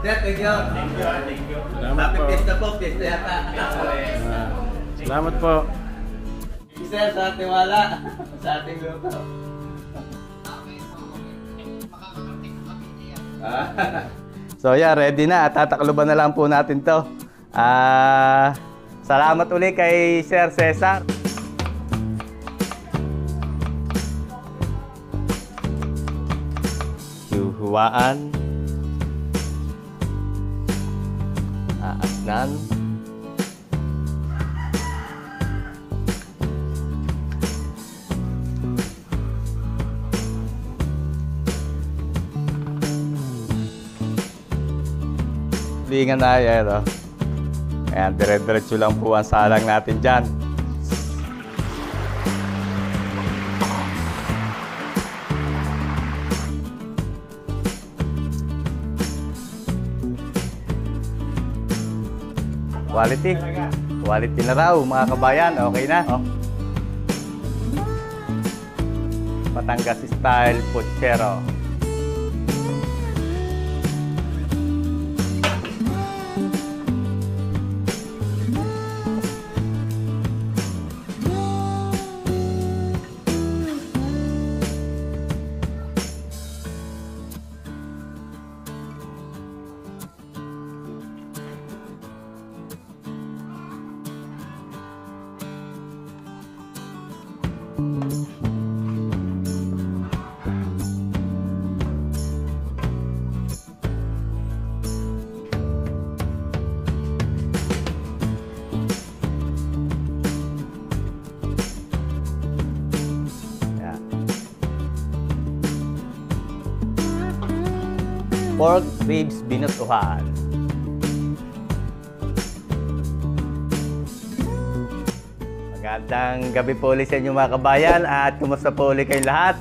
Sir, thank you. Thank you. Salamat Happy po. Fiesta po, Fiesta yata. Salamat po. Sir, sa tiwala sa ating luto. So yeah, ready na. Tatakluban na lang po natin to. Salamat uli kay Sir Cesar. Yuhuwaan. Aasnan. Lingan na yan, no? Ayan, dire-diretso lang po ang salang natin dyan. Quality. Quality na raw, mga kabayan. Okay na. Oh. Batangas style puchero. Pork ribs binutuhan. Magandang gabi po ulit sa inyo mga kabayan at kumusta po ulit kayong lahat.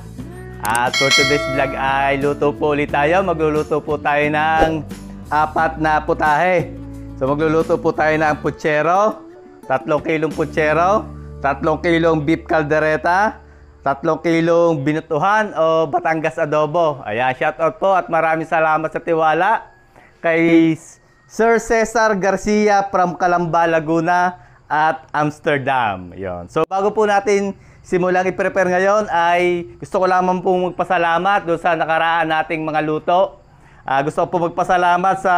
At for today's vlog ay luto po ulit tayo. Magluluto po tayo ng 4 na putahe. So magluluto po tayo ng puchero, 3 kilong puchero, 3 kilong beef caldereta, 3 kilong binutuhan o Batangas adobo. Ayan, shoutout po at maraming salamat sa tiwala kay Sir Cesar Garcia from Calamba, Laguna at Amsterdam. Ayan. So bago po natin simulang i-prepare ngayon ay gusto ko lamang po magpasalamat doon sa nakaraan nating mga luto. Gusto ko po magpasalamat sa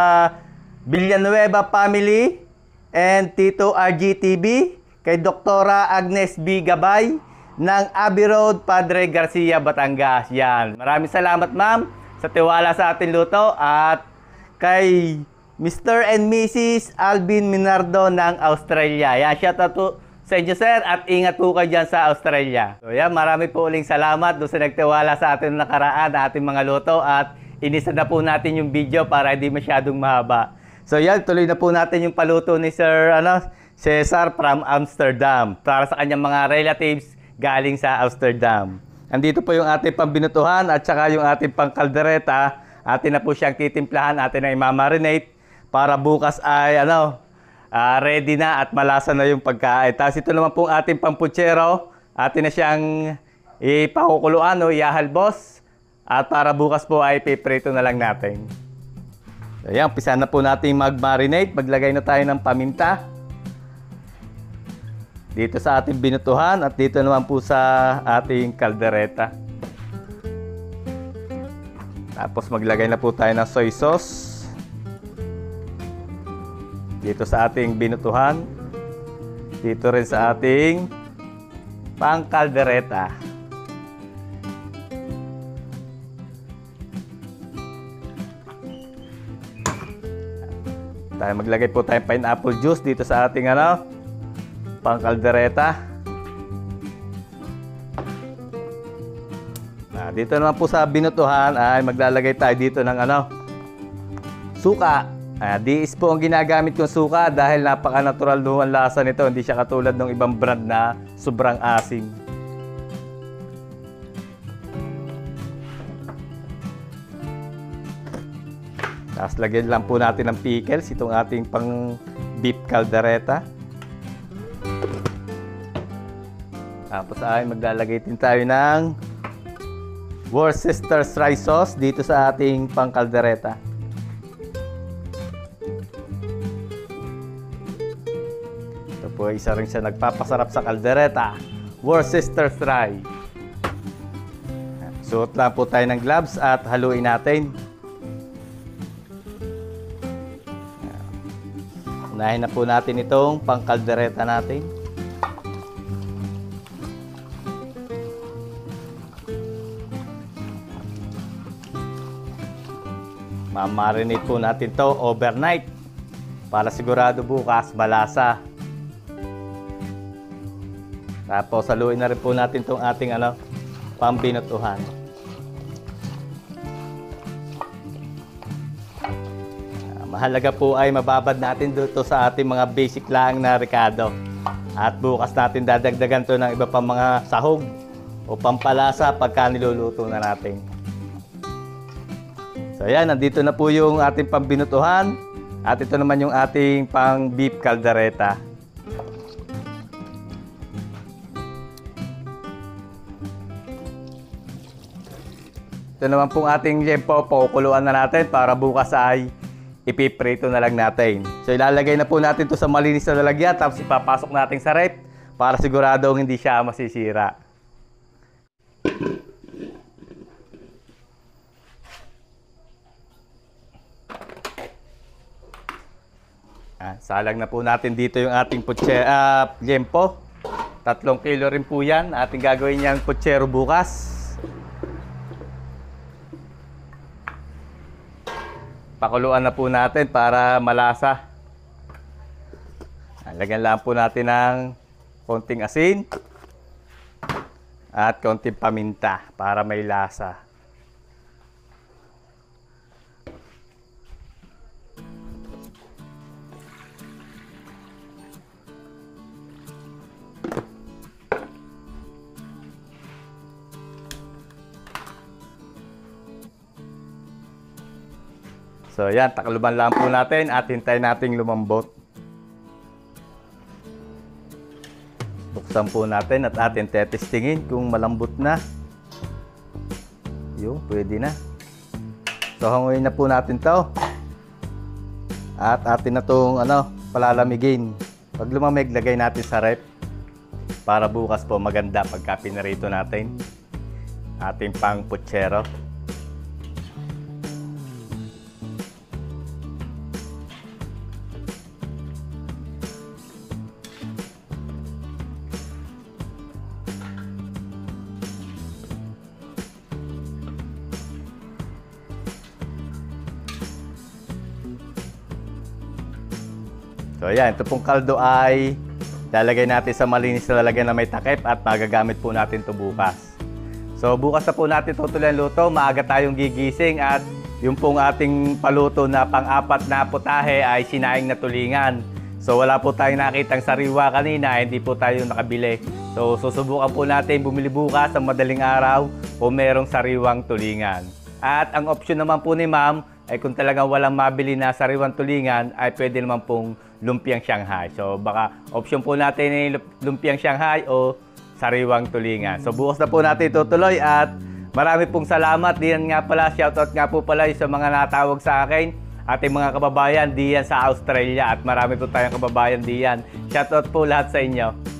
Villanueva family and Tito RGTV, kay Doktora Agnes B. Gabay ng Abbey Road, Padre Garcia, Batangas. Yan. Maraming salamat ma'am sa tiwala sa ating luto at kay Mr. and Mrs. Alvin Minardo ng Australia. Yan. Shout out to sa inyo sir at ingat po kayo dyan sa Australia. So yan, marami po uling salamat doon sa nagtiwala sa ating nakaraan na ating mga luto at inisa na po natin yung video para hindi masyadong mahaba. So yan, tuloy na po natin yung paluto ni Sir Cesar from Amsterdam para sa kanyang mga relatives galing sa Amsterdam. Andito po yung ating pambinutuhan at saka yung ating pangkaldereta. Atin na po siyang titimplahan, atin na imamarinate para bukas ay ready na at malasa na yung pagkain. Tapos ito naman pong ating pampuchero, atin na siyang ipakukuluan o iahalbos at para bukas po ay piprito na lang natin. So yan, umpisa na po natin mag-marinate. Maglagay na tayo ng paminta dito sa ating binutuhan at dito naman po sa ating kaldereta. Tapos maglagay na po tayo ng soy sauce dito sa ating binutuhan, dito rin sa ating pangkaldereta. Maglagay po tayo pineapple juice dito sa ating pangkaldereta. Dito naman po sa binutuhan ay maglalagay tayo dito ng suka. Diis po ang ginagamit kong suka dahil napaka-natural ang lasa nito. Hindi siya katulad ng ibang brand na sobrang asim. Tapos lagyan lang po natin ng pickles, itong ating pang beef caldereta. Tapos ay maglalagay din tayo ng Worcestershire sauce dito sa ating pang caldereta. po ay isa rin siya nagpapasarap sa kaldereta. Worcester Fry. Suot lang po tayo ng gloves at haluin natin. Unahin na po natin itong pangkaldereta natin. Mamarinate po natin to overnight para sigurado bukas malasa. Tapos haluin na rin po natin tong ating pambinutuhan. Mahalaga po ay mababad natin dito sa ating mga basic lang na rekado. At bukas natin dadagdagan to ng iba pang mga sahog o pampalasa pagka niluluto na natin. So ayan, nandito na po yung ating pambinutuhan. At ito naman yung ating pang beef caldereta. Ito naman pong ating liempo, pakukuluan na natin para bukas ay ipiprito na lang natin. So ilalagay na po natin ito sa malinis na lalagyan, tapos ipapasok natin sa rep para siguradong hindi siya masisira. Salang na po natin dito yung ating liempo. 3 kilo rin po yan. Ating gagawin niyang putsero bukas. Pakuluan na po natin para malasa. Lagyan lang po natin ng konting asin at konting paminta para may lasa. So yan, takluban lang po natin at hintayin natin lumambot. Buksan po natin at atin tetestingin kung malambot na. Yun, pwede na. So hanguin na po natin to. At atin na itong palalamigin. Pag lumamig, lagay natin sa rep. Para bukas po maganda pagka pinarito natin. Ating pang putsero. So ayan, ito pong kaldo ay lalagay natin sa malinis na lalagyan na may takip at magagamit po natin ito bukas. So bukas na po natin tutuloy ang luto. Maaga tayong gigising at yung pong ating paluto na pang-apat na putahe ay sinaing na tulingan. So wala po tayong nakitang sariwa kanina, hindi po tayo nakabili. So susubukan po natin bumili bukas ng madaling araw kung merong sariwang tulingan. At ang option naman po ni ma'am ay kung talagang walang mabili na sariwang tulingan ay pwede naman pong lumpiang Shanghai. So baka option po natin ay lumpiang Shanghai o sariwang tulingan. So bukas na po natin tutuloy at marami pong salamat. Diyan nga pala, shoutout nga po pala sa mga natawag sa akin. Ating mga kababayan diyan sa Australia at marami po tayong kababayan diyan. Shoutout po lahat sa inyo.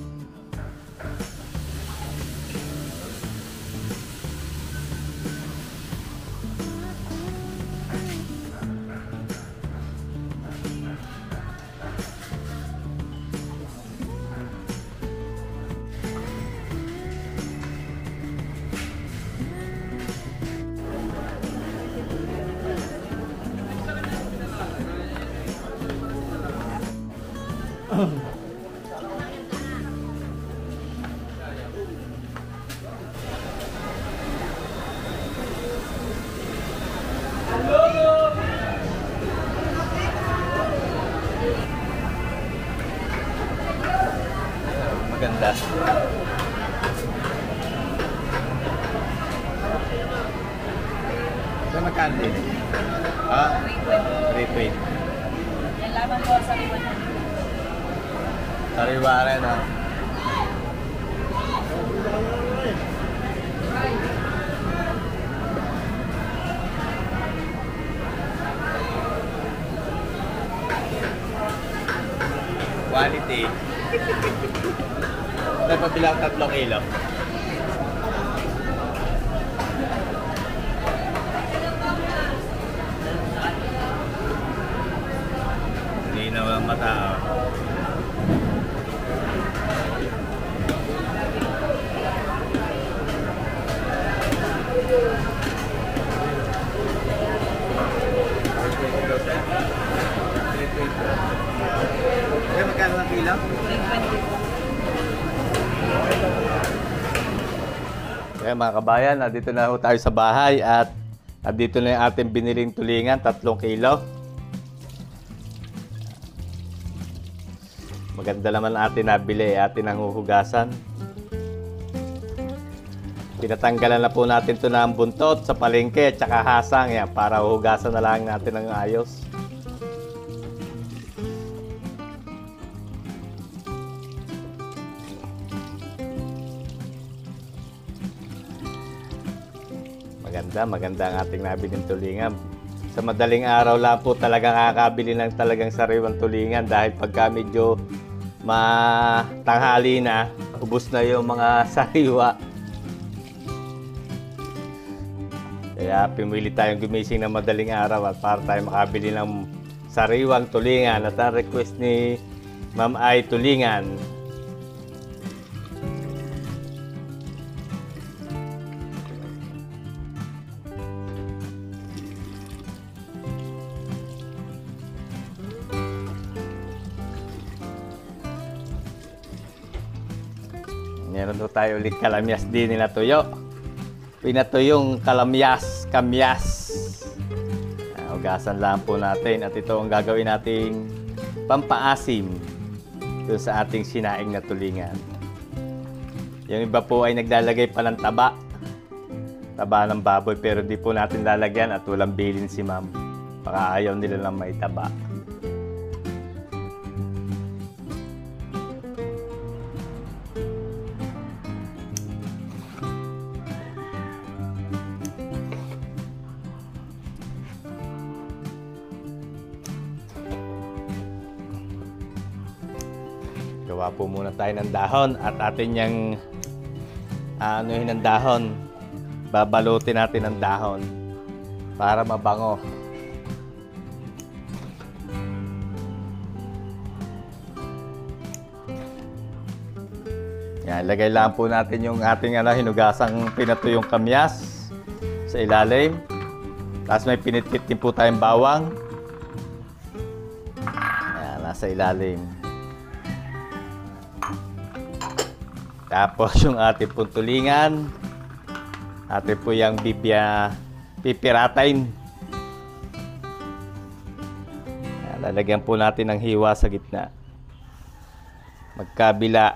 Maganda. Ito magkano din? Ha? 320. Yan laban ko sa liwan na. Sariwa rin, ha? Quality. Dapat bilang 3 kilo. Hindi na walang mata. Magkano ang kilo? 320. Kaya mga kabayan, nandito na ho tayo sa bahay at nandito na yung ating biniling tulingan, 3 kilo. Maganda naman atin nabili, atin ang huhugasan. Tinatanggalan na po natin ito ng buntot sa palengke at saka hasang yan, para huhugasan na lang natin ng ayos. Maganda ang ating nabiling tulingan. Sa madaling araw lang po talagang kakabili ng talagang sariwang tulingan dahil pagka medyo matanghali na, ubos na yung mga sariwa. Kaya pumili tayong gumising ng madaling araw at para tayo makabili ng sariwang tulingan. At ang request ni Ma'am ay tulingan. Meron po tayo ulit kalamyas din nila tuyo. Pinatuyong kamyas. Hugasan lang po natin at ito ang gagawin nating pampaasim doon sa ating sinaing na tulingan. Yung iba po ay naglalagay pa ng taba ng baboy, pero di po natin lalagyan at walang bilin si Ma'am. Baka ayaw nila lang may taba. Gawa po muna tayo ng dahon at atin yung anuhin ng dahon. Babalutin natin ng dahon para mabango. Yan, lagay lang po natin yung ating hinugasang pinatuyong kamyas sa ilalim. Tapos may pinitpit din po tayong bawang. Yan, nasa ilalim. Tapos yung ating pong tulingan, atin po yung pipiratain. Lalagyan po natin ng hiwa sa gitna. Magkabila.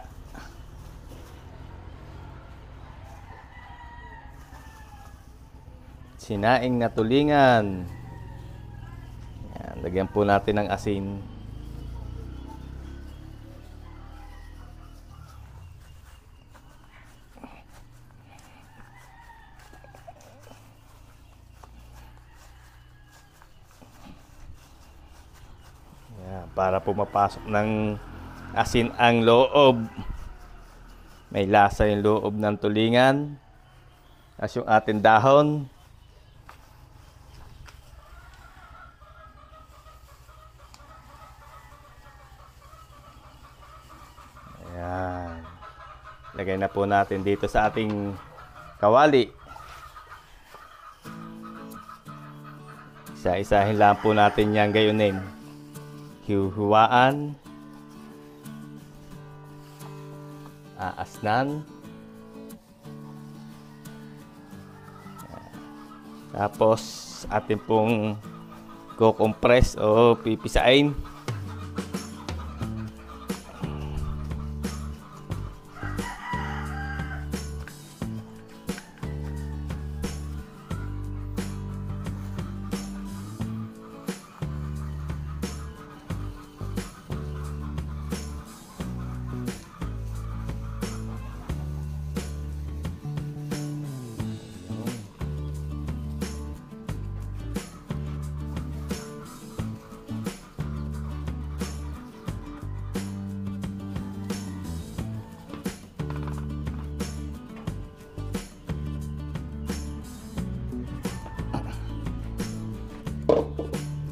Sinaing na tulingan. Yan, lagyan po natin ng asin. Para po mapasok ng asin ang loob. May lasa yung loob ng tulingan. As yung ating dahon. Ayan. Lagay na po natin dito sa ating kawali. Isa-isahin lang po natin yan gayunin. Hiwa-hiwaan, aasnan, tapos atin pong kukompress o pipisain.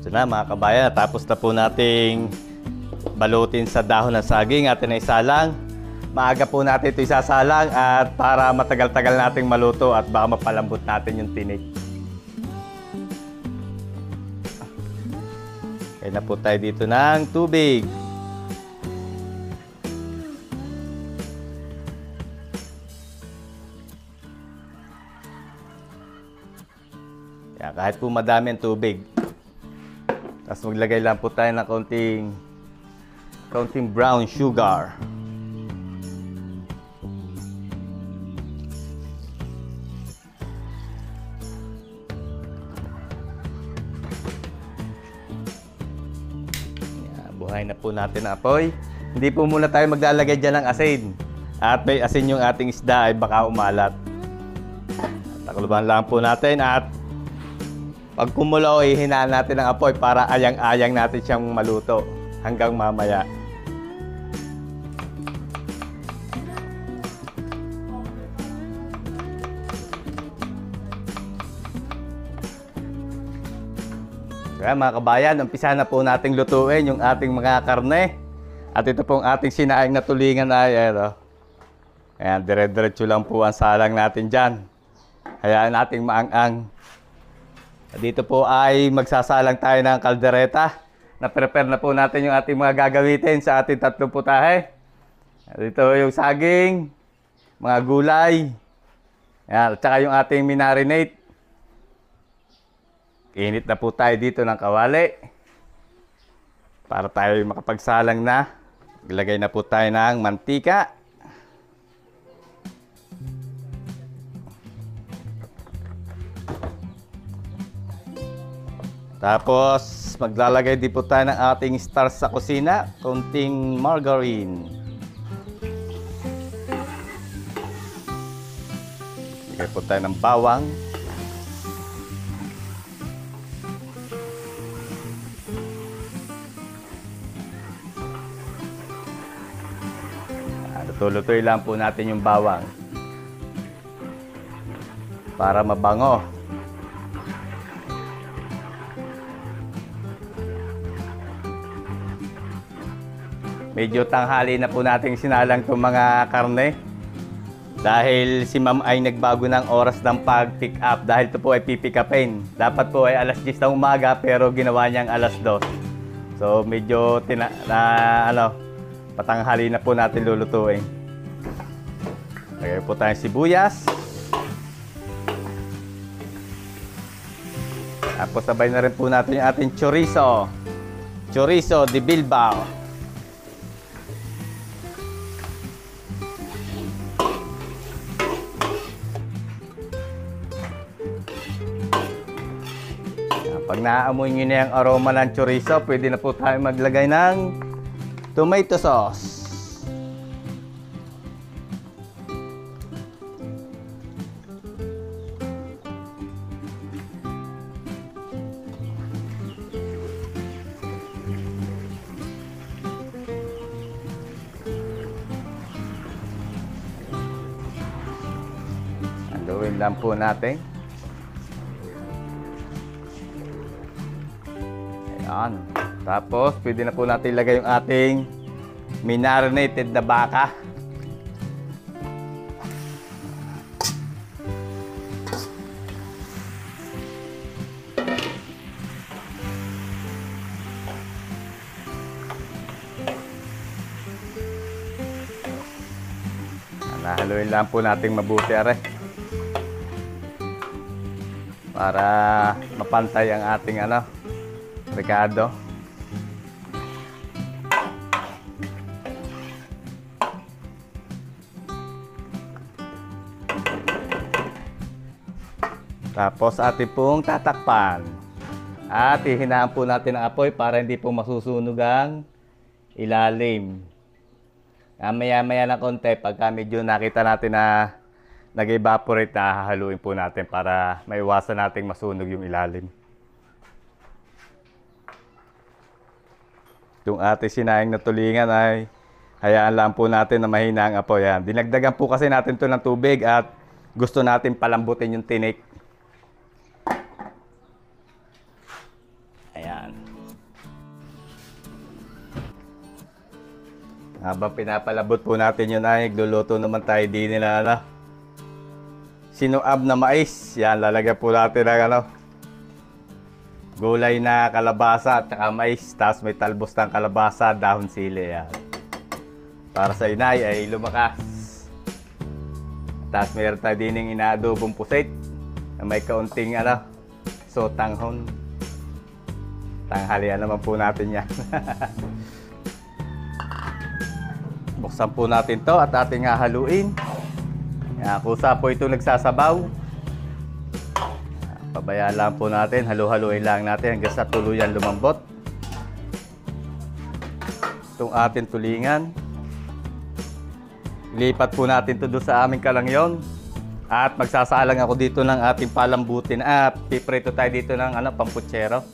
So na mga kabayan, tapos na po nating balutin sa dahon ng saging atin na isalang. Maaga po natin ito isasalang at para matagal-tagal nating maluto at baka mapalambot natin yung tinik. Kaya na po tayo dito ng tubig. Yan, kahit po madami ang tubig. Tapos maglagay lang po tayo ng kaunting brown sugar. Yan, buhay na po natin ang apoy. Hindi po muna tayo maglalagay dyan ng asin. At may asin yung ating isda ay baka umalat. Takuluban lang po natin at pag kumulo, ihinaan natin ang apoy para ayang-ayang natin siyang maluto hanggang mamaya. Kaya mga kabayan, umpisa na po nating lutuin yung ating mga karne. At ito pong ating sinaing na tulingan ay ito. Ayan, dire-diretso lang po ang salang natin dyan. Hayaan nating maang-ang. Dito po ay magsasalang tayo ng kaldereta. Na-prepare na po natin yung ating mga gagamitin sa ating tatlong putahe. Dito yung saging, mga gulay, at saka yung ating minarinate. Init na po tayo dito ng kawali. Para tayo makapagsalang na. Ilagay na po tayo ng mantika. Tapos, maglalagay din po tayo ng ating stars sa kusina, konting margarine. Lagay po tayo ng bawang. Luto-lutoy lang po natin yung bawang para mabango. Medyo tanghali na po natin sinalang itong mga karne. Dahil si ma'am ay nagbago ng oras ng pag-pick up. Dahil ito po ay pipick upin. Dapat po ay alas 10 ng umaga pero ginawa niyang alas 2. So medyo patanghali na po natin lulutuin. Lagay po tayong sibuyas. Tapos sabay na rin po natin yung ating chorizo. Chorizo de Bilbao. Pag naamoy nyo na yung aroma ng chorizo, pwede na po tayo maglagay ng tomato sauce. Haluin lang po natin. Ayan. Tapos, pwede na po natin ilagay yung ating minarinated na baka. Nahaluin lang po natin mabuti are. Para mapantay ang ating Ricardo. Tapos atin pong tatakpan. At hihinaan po natin ang apoy para hindi po masusunog ang ilalim. Maya-maya na konti, pagka medyo nakita natin na nag-evaporate na, hahaluin po natin para maiwasan nating masunog yung ilalim. Yung ating sinaing na tulingan ay hayaan lang po natin na mahina ang apoy. Yan. Dinagdagan po kasi natin ito ng tubig at gusto natin palambutin yung tinik. Ayan. Habang pinapalabot po natin yun ay nagluluto naman tayo din nila sinuab na mais. Yan, lalagyan po natin ng gulay na kalabasa at saka mais. Tapos may talbos ng kalabasa, dahon sili. Yan. Para sa inay ay lumakas. Tapos mayroon tayo din ng inaadobong pusit na may kaunting sotanghon. Tanghalian naman po natin yan. Buksan po natin to at ating hahaluin. Yan, kusa po ito nagsasabaw. Pabayaan lang po natin, halu-haluin lang natin hanggang sa tuluyan lumambot. Itong ating tulingan. Lipat po natin ito doon sa aming kalangyon. At magsasalang ako dito ng ating palambutin. Piprito tayo dito ng pamputsero.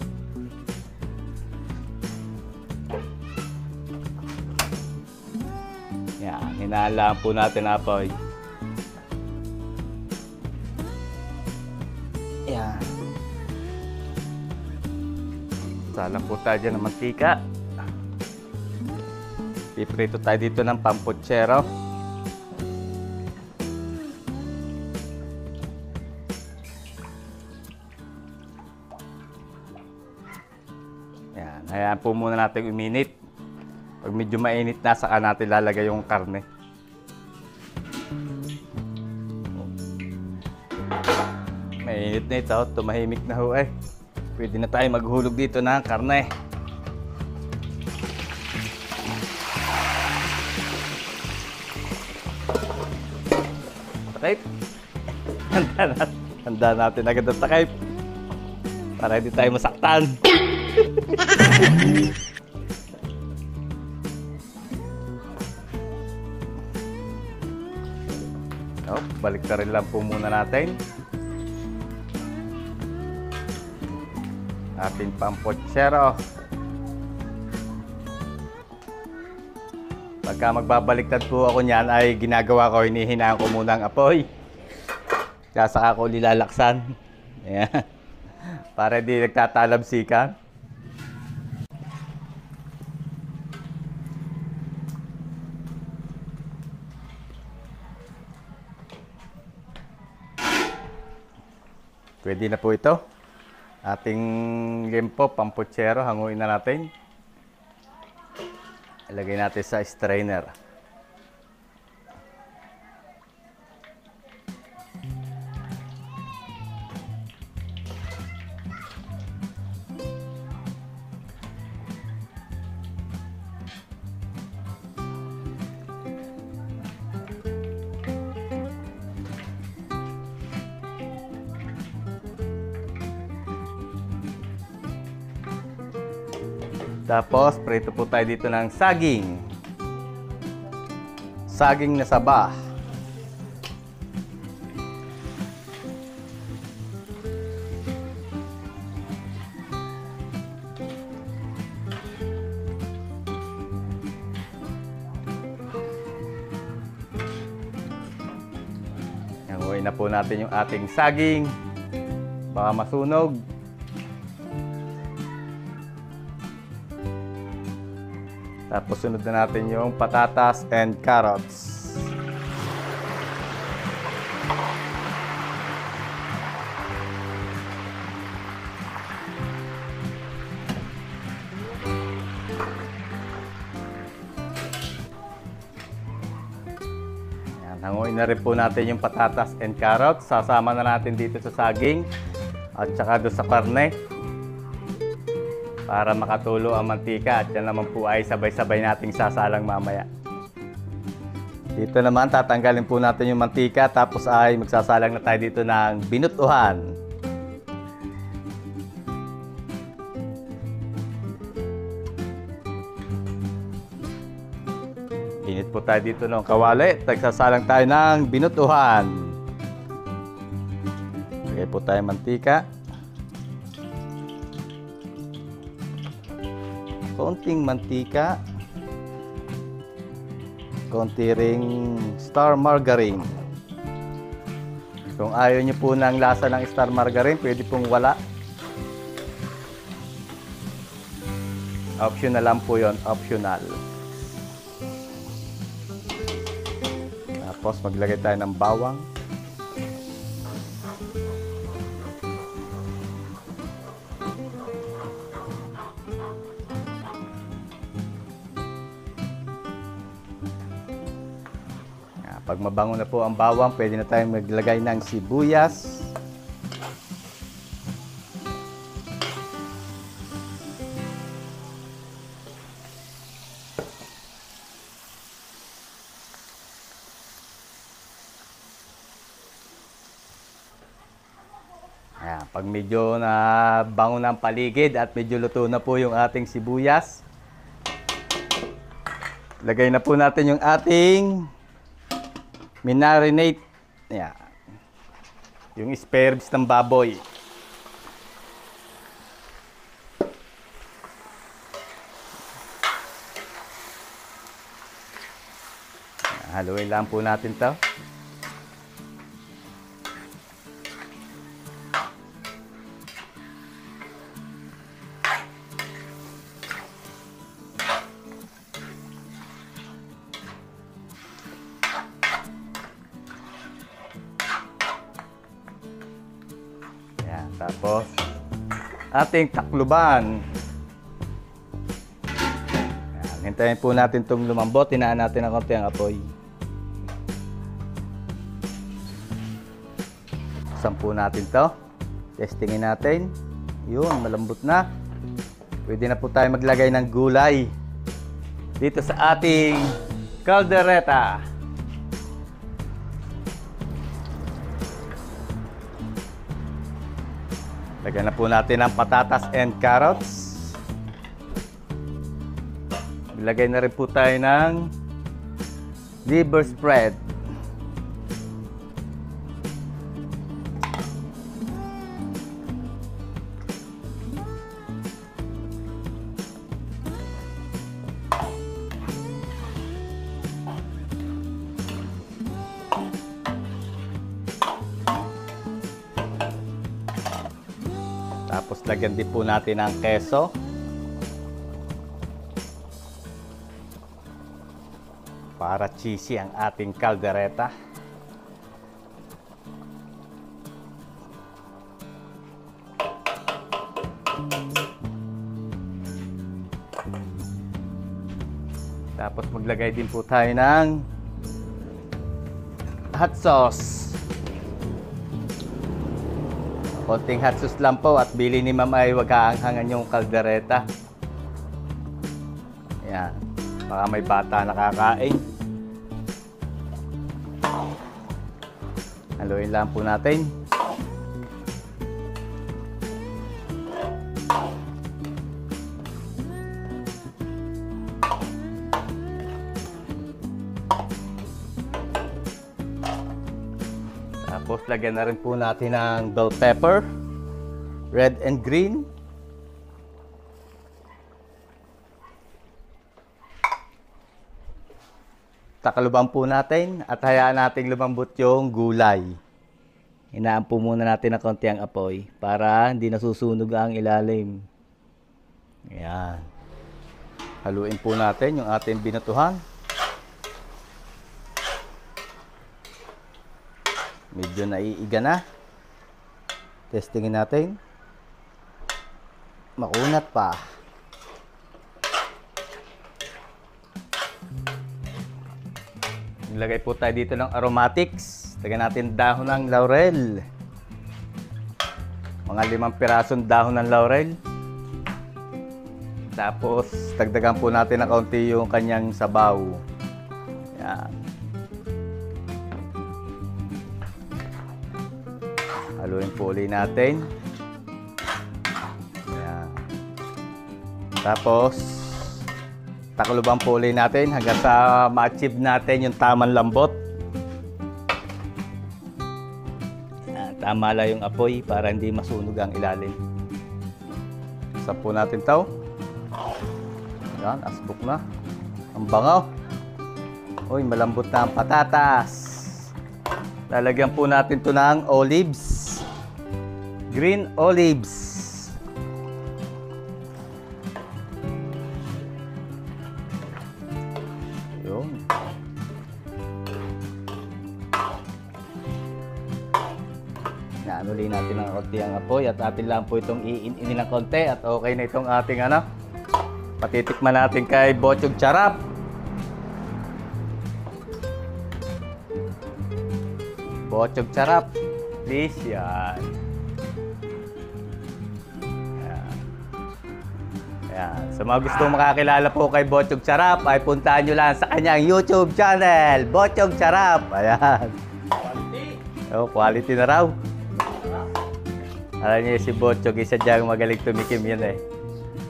Yan, hinalaan po natin apoy. Yan. Salang po tayo dyan ng mantika. Piprito tayo dito ng pamputsero. Yan, hayaan po muna natin uminit. Pag medyo mainit na, saka natin lalagay yung karne. Mainit na ito, tumahimik na ho eh. Pwede na tayo maghulog dito ng karne. Takip. Handa natin agad ang takip. Para hindi tayo masaktan. Balik na rin lang po muna natin ating pamputsero. Pagka magbabaliktad po ako niyan ay ginagawa ko, hinihinaan ko muna ang apoy. Kaya saka ko lilalaksan. Ayan. Para di nagtatalabsikan. Pwede na po ito. Ating limpo, pamputsero, hanguin na natin. Ilagay natin sa strainer. Tapos, prito po tayo dito ng saging. Saging na saba. Hanguin na po natin yung ating saging. Baka masunog. Tapos sunod na natin yung patatas and carrots. Yan, hanguin na rin po natin yung patatas and carrots. Sasama na natin dito sa saging at saka doon sa karne. Para makatulo ang mantika at yan naman po ay sabay-sabay nating sasalang mamaya. Dito naman tatanggalin po natin yung mantika tapos ay magsasalang na tayo dito ng binutuhan. Init po tayo dito ng kawali. Nagsasalang tayo ng binutuhan. Lagay po tayo mantika. Konting mantika, konti ring star margarine. Kung ayaw nyo po ng lasa ng star margarine, pwede pong wala. Optional lang po yon, optional. Tapos maglagay tayo ng bawang. Pag mabango na po ang bawang, pwede na tayong maglagay ng sibuyas. Ayan, pag medyo na bango na ang paligid at medyo luto na po yung ating sibuyas, lagay na po natin yung ating minarinate. Ayan. Yung spare ribs ng baboy. Ayan, haluin lang po natin to. Tapos, ating takluban. Ayan, hintayin po natin itong lumambot. Hinaan natin ng konti ang apoy. Buksan po natin to. Testingin natin. Yun, malambot na. Pwede na po tayo maglagay ng gulay dito sa ating caldereta. Lagyan na po natin ang patatas and carrots. Ilagay na rin po tayo ng liver spread. Tapos lagyan din po natin ang keso. Para cheesy ang ating caldereta. Tapos maglagay din po tayo ng hot sauce. Konting hot sauce lang po at bili ni Ma'am ay wag kaanghangan yung caldereta. Ayan. Baka may bata nakakain. Haluin lang po natin. Tapos lagyan na rin po natin ng bell pepper, red and green. Takalubang po natin at hayaan nating lumambot yung gulay. Hinaan po muna natin ng konti ang apoy para hindi nasusunog ang ilalim. Ayan. Haluin po natin yung ating binatuhan. Medyo naiiga na. Testingin natin. Makunat pa. Ilagay po tayo dito ng aromatics. Lagyan natin dahon ng laurel. Mga 5 pirasong dahon ng laurel. Tapos, dagdagan po natin ng kaunti yung kanyang sabaw. Yan. Haluin po ulit natin. Yan. Tapos, takluban po ulit natin hanggang sa ma-achieve natin yung tamang lambot. Yan. Tama lang yung apoy para hindi masunog ang ilalim. Saan po natin ito. Yan, asbok na. Ang bangaw. Uy, malambot na ang patatas. Lalagyan po natin ito ng olives. Green olives. Yun. uli natin ng konti ang apoy at atin lang po itong iin-inin ng konti at okay na itong ating ano. Patitikman natin kay Bochog Charap. Bochog Charap. Please, yan. Ayan. Sa mga gustong makakilala po kay Bochog Charap, ay puntahan nyo lang sa kanyang YouTube channel, Bochog Charap. Ayan. Oh, quality na raw. Alam niyo si Bochog, isa diyang magaling tumikim yan eh.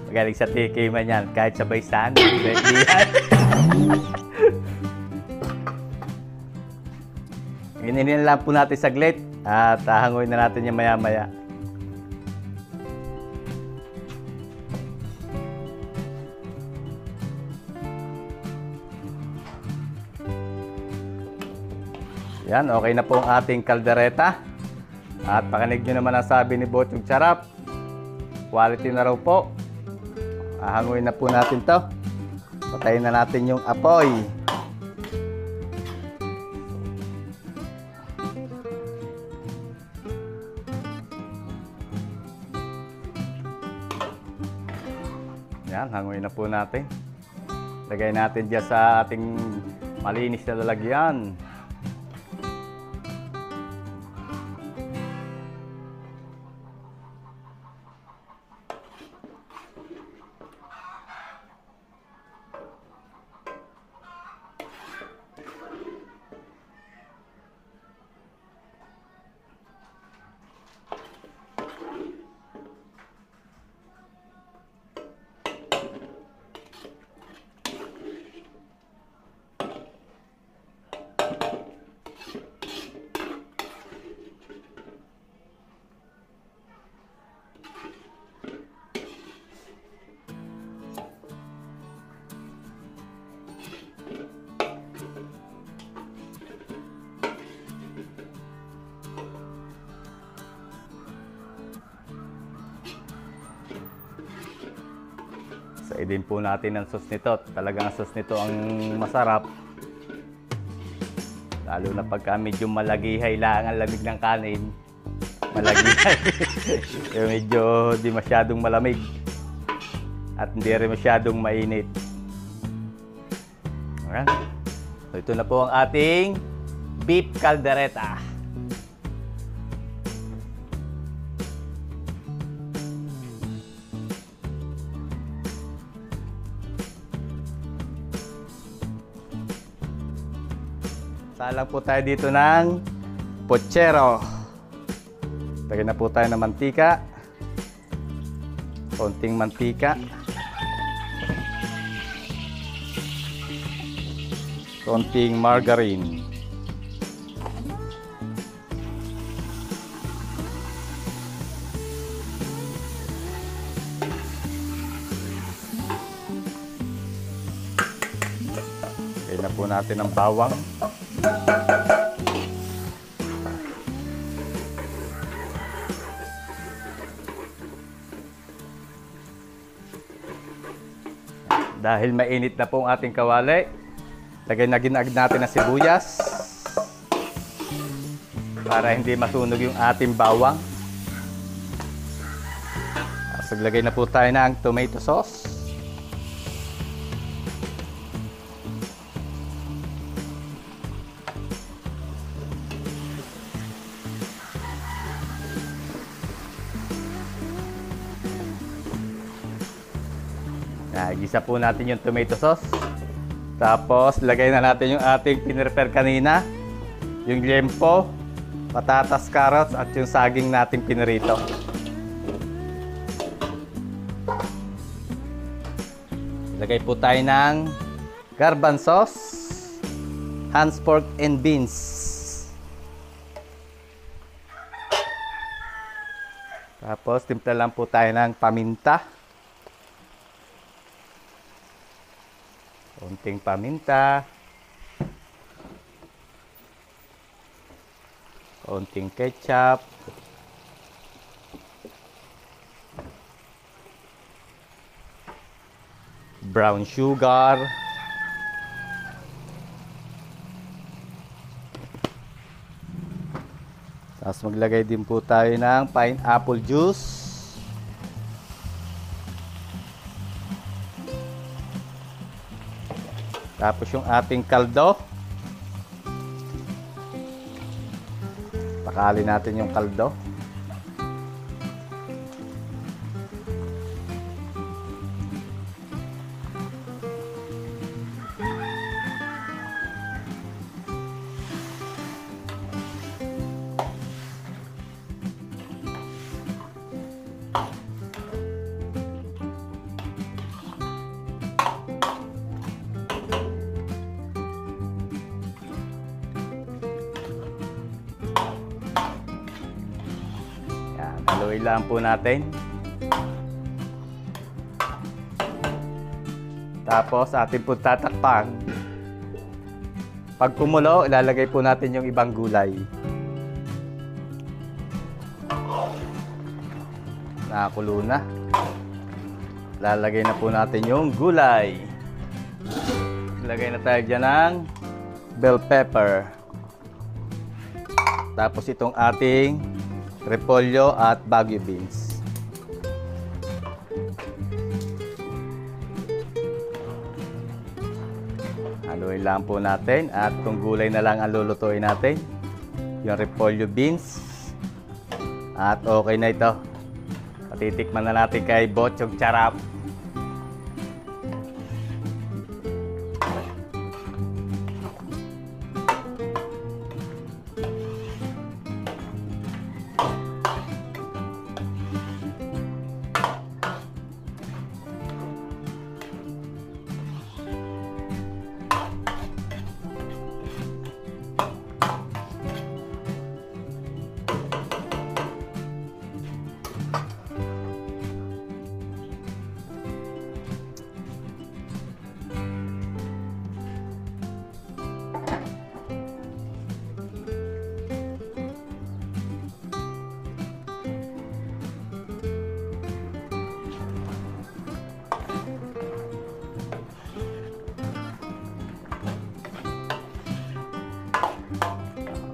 Magaling sa tikiman yan, kahit sabay stand. Gininin lang po natin saglit at hanguin na natin yung maya-maya. Yan, okay na po ang ating kaldereta. At pakinig nyo naman ang sabi ni Bochog Charap. Quality na raw po. Hahanguin na po natin to. Patayin na natin yung apoy. Yan, hanguin na po natin. Lagay natin dyan sa ating malinis na lalagyan. Saidin po natin ang sauce nito. Talagang ang sauce nito ang masarap. Lalo na pagka medyo malagihay lang ang lamig ng kanin. Malagihay. Medyo di masyadong malamig. At hindi rin masyadong mainit. Ayan. So ito na po ang ating beef caldereta. Salang po tayo dito ng pochero. Lagyan na po tayo ng mantika. Konting mantika. Konting margarine. Lagyan na po natin ng bawang. Dahil mainit na po ang ating kawali, lagay na ginagd natin ng sibuyas para hindi masunog yung ating bawang. So, lagay na po tayo ng tomato sauce. Gisa po natin yung tomato sauce. Tapos, lagay na natin yung ating pinrepare kanina. Yung liempo, patatas, carrots, at yung saging nating pinirito. Lagay po tayo ng garbanzos, Hans pork and beans. Tapos, timpla lang po tayo ng paminta. Konting paminta, konting ketchup, brown sugar, Tapos maglagay din po tayo ng pineapple juice. Tapos yung ating kaldo. Pakalin natin yung kaldo. Haluin lang po natin. Tapos atin po tatakpan. Pag kumulo, ilalagay po natin yung ibang gulay. Nakakulo na. Lalagay na po natin yung gulay. Ilagay na tayo dyan ng bell pepper. Tapos itong ating repolyo at Baguio beans. Haluin lang po natin at kung gulay na lang ang lulutuin natin, yung repolyo beans. At okay na ito. Patitikman na natin kay Bochog Charap.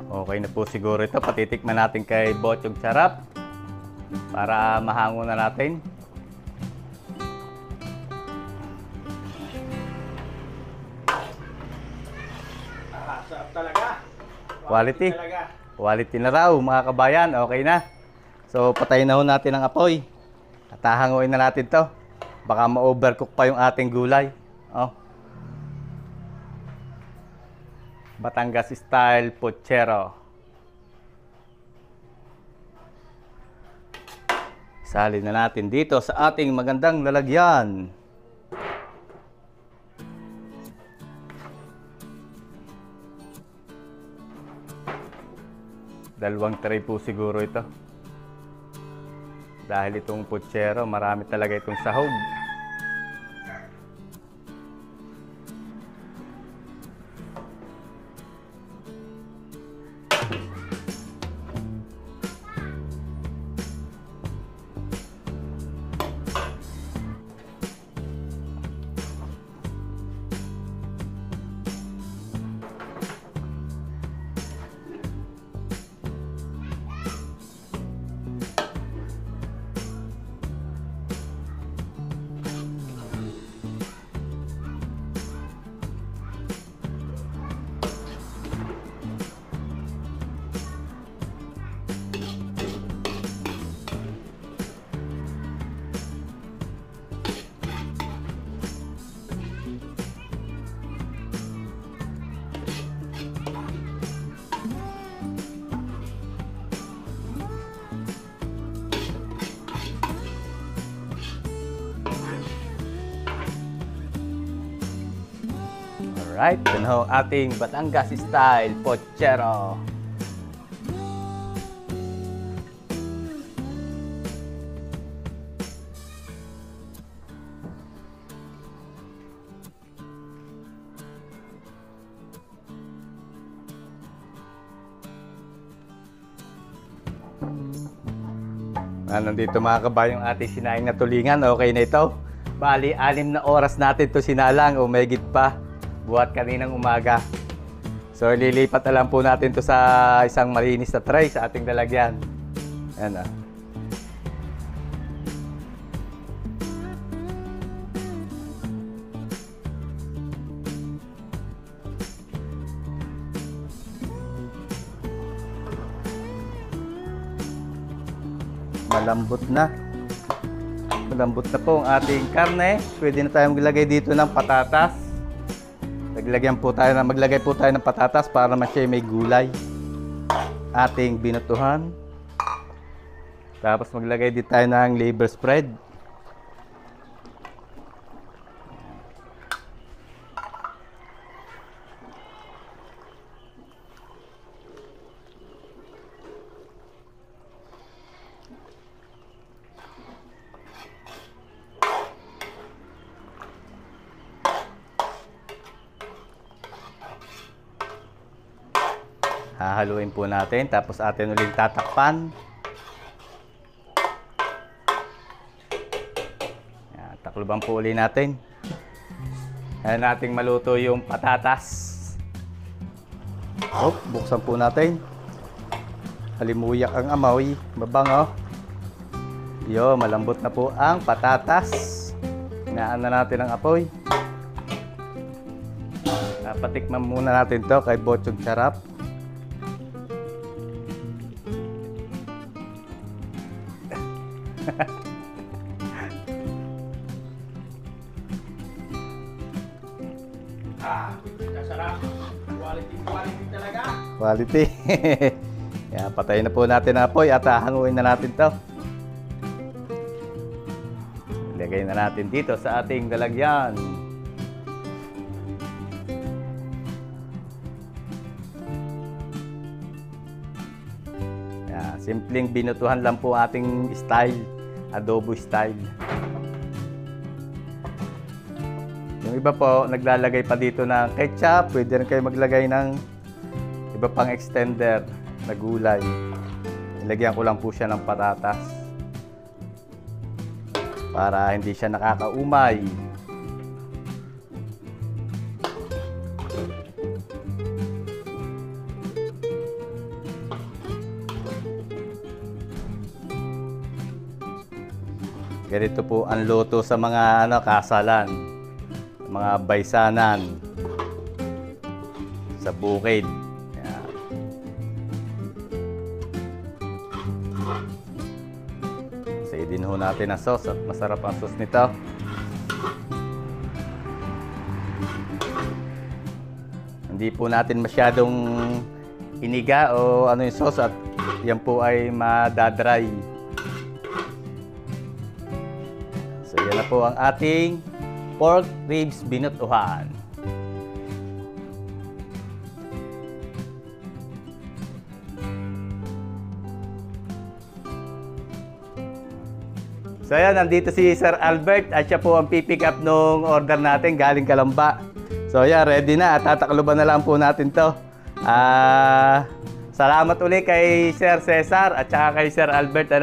Okay na po siguro ito. Patitikman natin kay Bochog Charap para mahango na natin. Sarap talaga. Quality. Quality na raw mga kabayan. Okay na. So patayin na ho natin ang apoy. At hahanguin na natin to. Baka ma-overcook pa yung ating gulay. Oh. Batangas style puchero. Salin na natin dito sa ating magandang lalagyan. Dalawang tray po siguro ito. Dahil itong puchero, marami talaga itong sahog. Alright, yun ho ating Batangas style puchero. Nandito mga kabayong ating sinaing na tulingan. Okay na ito. Bali, 6 na oras natin ito sinalang o mahigit pa. Buhat kaninang umaga. So lilipat na lang po natin to sa isang malinis na tray sa ating lalagyan. Ayan ah. Malambot na. Malambot na po ang ating karne. Pwede na tayong maglagay dito ng patatas. Maglagay po tayo ng patatas para naman siya may gulay. Ating binutuhan. Tapos maglagay din tayo ng liver spread. Hahaluin po natin, tapos atin uling tatakpan. Yan, takluban po ulit natin. Ayan nating maluto yung patatas. Buksan po natin. Halimuyak ang amoy, mabango. Yo, malambot na po ang patatas. Hinaan na natin ang apoy. Patikman muna natin to kay Bochong Sarap. Kasarap. Quality talaga. Quality. Yan, patayin na po natin ang apoy at hanguin na natin to. Ilagay na natin dito sa ating lalagyan. Yan, simpleng binutuhan lang po ating style. Adobo style. Yung iba po, naglalagay pa dito ng ketchup. Pwede rin kayo maglagay ng iba pang extender na gulay. Nilagyan ko lang po siya ng patatas para hindi siya nakakaumay. Ganito po ang luto sa mga kasalan, mga baysanan, sa bukid. Yan. Saidin ho natin ang sauce at masarap ang sauce nito. Hindi po natin masyadong iniga o ano yung sauce at yan po ay madadry. So yan na po ang ating pork ribs binutuhan. So yan, nandito si Sir Albert at siya po ang pipick up nung order natin galing Calamba. So yan, ready na at tatakluban na lang po natin to. Salamat ulit kay Sir Cesar at saka kay Sir Albert.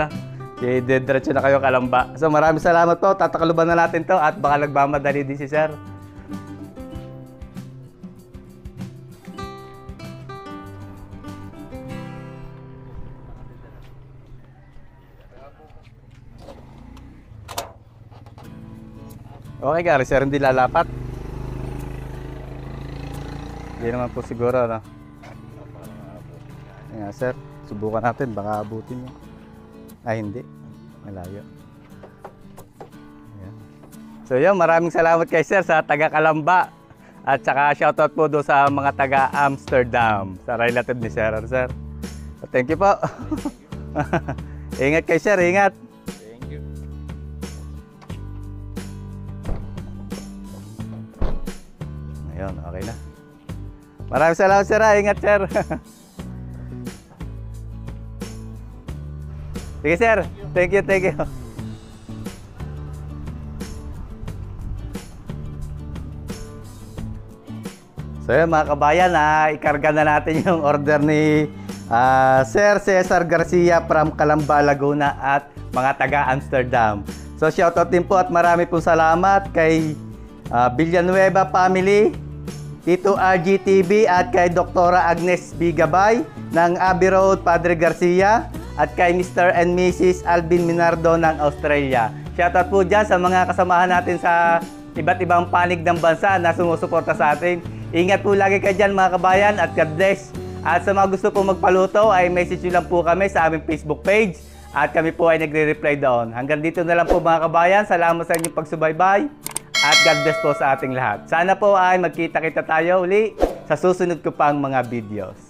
Diretso na kayo Calamba. So maraming salamat po. Tatakluban na natin to at baka nagmamadali din si Sir. Okay gari, Sir, hindi lalapat. Hindi naman po siguro, no? Ayan, Sir, subukan natin, baka abutin nyo. Ay, hindi. Malayo. Ayan. So yun, maraming salamat kay Sir sa taga Calamba. At saka shoutout po doon sa mga taga Amsterdam. Sa relative ni Sir. Sir, thank you po. Ingat kay Sir, ingat. Thank you. Ayun, okay na. Maraming salamat, Sir. Ingat, Sir. Sige, Sir. Thank you, thank you. So yun, mga kabayan, ikarga na natin yung order ni Sir Cesar Garcia from Calamba, Laguna at mga taga Amsterdam. So shoutout din po at marami pong salamat kay Villanueva family, Tito RGTV at kay Doktora Agnes B. Gabay ng Abbey Road, Padre Garcia at kay Mr. and Mrs. Alvin Minardo ng Australia. Shoutout po dyan sa mga kasamahan natin sa iba't ibang panig ng bansa na sumusuporta sa atin. Ingat po lagi kayo dyan mga kabayan at God bless. At sa mga gusto po magpaluto ay message nyo lang po kami sa aming Facebook page at kami po ay nagre-reply doon. Hanggang dito na lang po mga kabayan. Salamat sa inyong pagsubaybay. At God bless po sa ating lahat. Sana po ay magkita-kita tayo uli sa susunod ko pang mga videos.